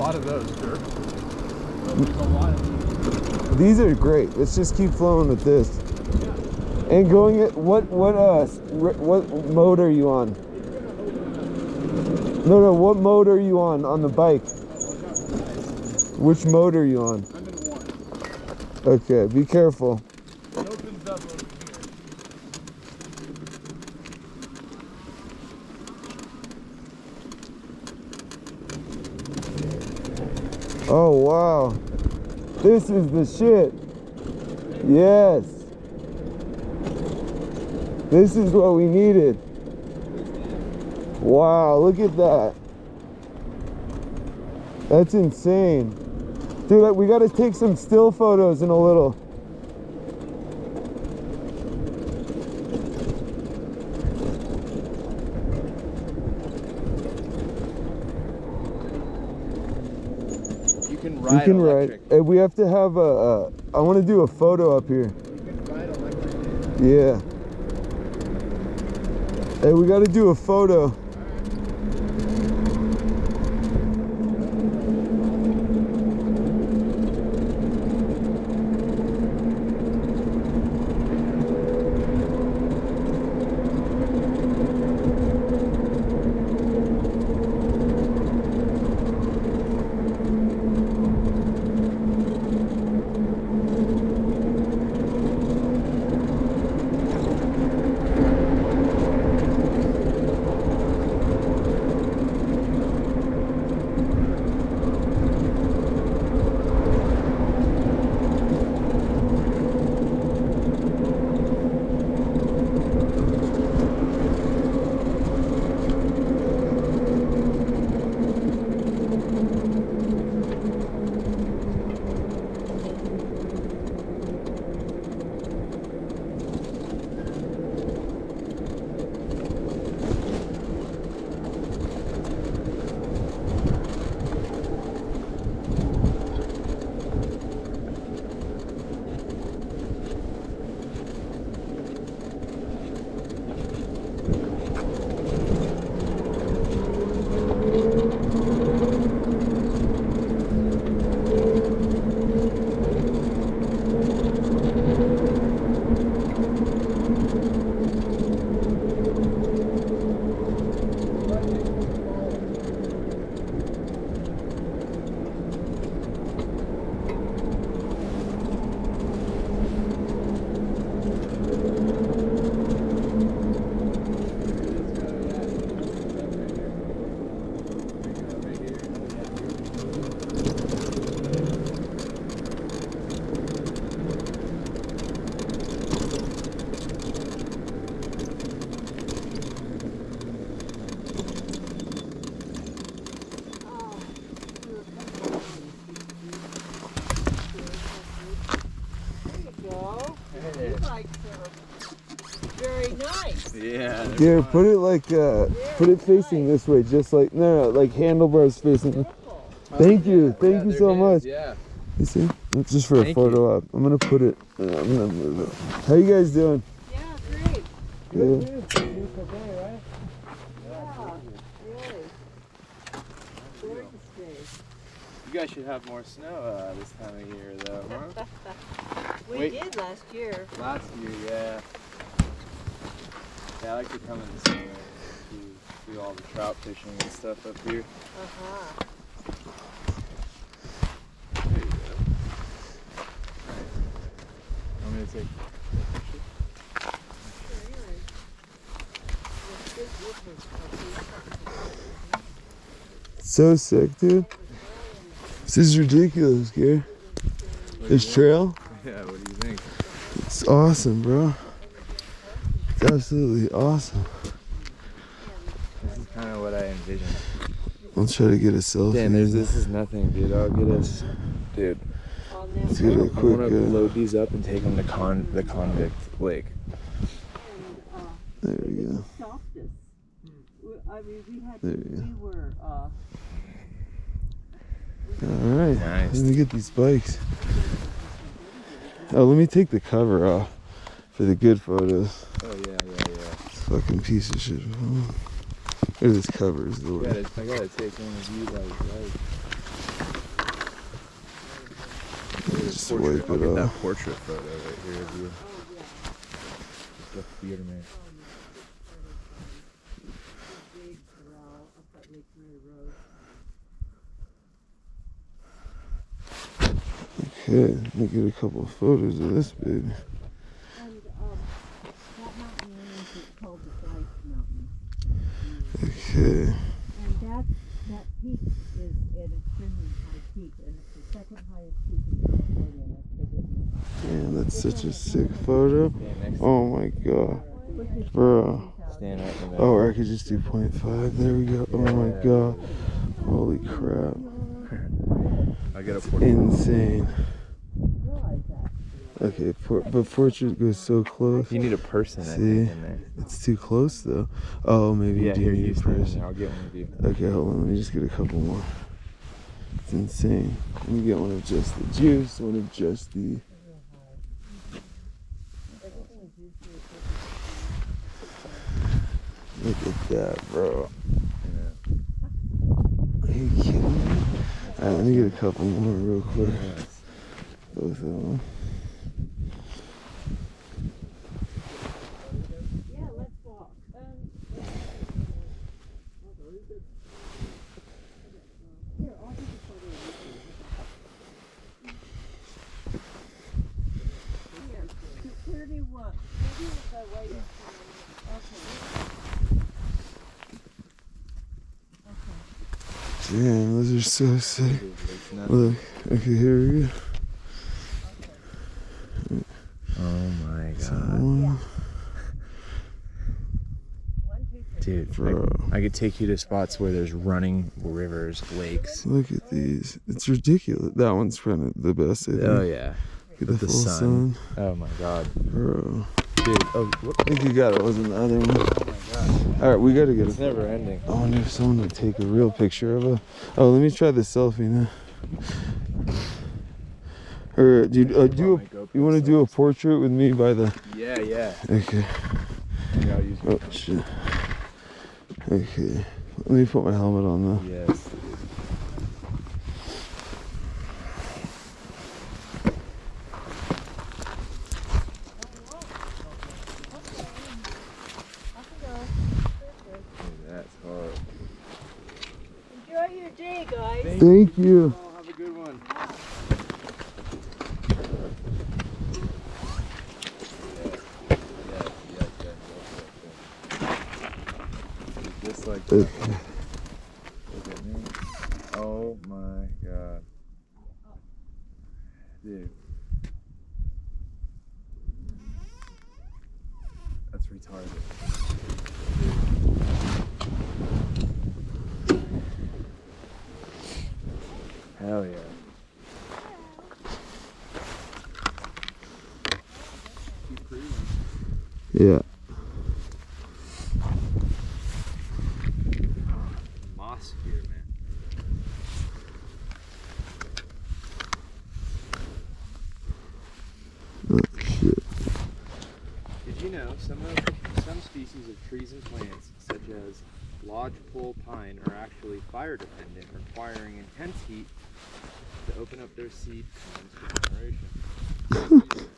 lot of those, sure. There's a lot of these. These are great. Let's just keep flowing with this. Yeah. And going at what mode are you on? No, what mode are you on the bike? Which mode are you on? I'm in 1. Okay, be careful. It opens up over here. Oh wow, this is the shit. Yes, this is what we needed. Wow, look at that. That's insane. Dude, we gotta take some still photos in a little. You can ride. You can ride. Hey, we have to have I want to do a photo up here. You can ride electric. Yeah. Hey, we gotta do a photo. Very nice. Yeah. Here, put it like, put it facing this way, just like, no, like handlebars facing. Thank you so much. Yeah. You see? That's just for a photo op. I'm gonna put it, I'm gonna move it. How you guys doing? Yeah, great. Good. Yeah, really. Gorgeous day. You guys should have more snow this time of year, though, huh? We did last year. Last year, yeah. Yeah, I like to come in the summer do all the trout fishing and stuff up here. Uh-huh. There you go. Want me to take a picture? So sick, dude. This is ridiculous, Gary. This trail? Yeah, what do you think? It's awesome, bro. It's absolutely awesome. This is kind of what I envisioned. I'll try to get a selfie. Damn, this is nothing, dude. I'll get us, dude. Let's get a I quick. want to load these up and take them to the convict lake. There we go. There we go. All right, Nice. let me get these bikes. Oh, let me take the cover off for the good photos. Oh yeah. This fucking piece of shit. Look at this cover is the way. I gotta take one of you like. wipe I'll it get that off. portrait photo right here of you. Get the theater man. Big corral up that Lake Mary Road. Okay, let me get a couple of photos of this baby. And that mountain range is called the Flight Mountain. Okay. And that peak is an extremely high peak, and it's the second highest peak in California. That's the business. Man, that's such a sick photo. Stand next to Oh my god. Bro. Stand right in the middle. Oh, or I could just do 0.5. There we go. Oh my god. Holy crap. I get a portrait. Insane. Okay, but portrait goes so close. You need a person, I See? think, in there. It's too close though. Oh, maybe Yeah, you do here, need you a stand in person. there. I'll get one of you. Okay, hold on. Let me just get a couple more. It's insane. Let me get one of just the juice, one of just the. Look at that, bro. Are you kidding me? Alright, let me get a couple more real quick. Both of them. Yeah, let's walk. Here, I'll take a photo of you. Here, 31. Maybe with the right. Okay. Damn, those are so sick. Look, okay, here we go. Oh my god. One, Dude, bro. I could take you to spots where there's running rivers, lakes. Look at these. It's ridiculous. That one's probably the best, I think. Oh yeah. Look at the the full sun. sun. Oh my god. Bro. Dude, oh, I think you got it. Wasn't the other one? oh my god. Alright, we gotta get It's a. never ending. I wonder if someone would take a real picture of a. Oh, let me try the selfie now. Or do you want to do a portrait with me by the? Yeah, yeah. Okay. Maybe I'll use Oh shit. Okay. Let me put my helmet on though. Yes. That's hard. Enjoy your day, guys. Thank you. Oh, have a good one. Just like that. Look at me. Oh my god. Dude. That's retarded. Hell yeah. Keep cruising. Yeah. Moss here, man. Oh shit. Did you know some species of trees and plants, such as lodgepole pine, are actually fire dependent, requiring intense heat to open up their seed cones for generation?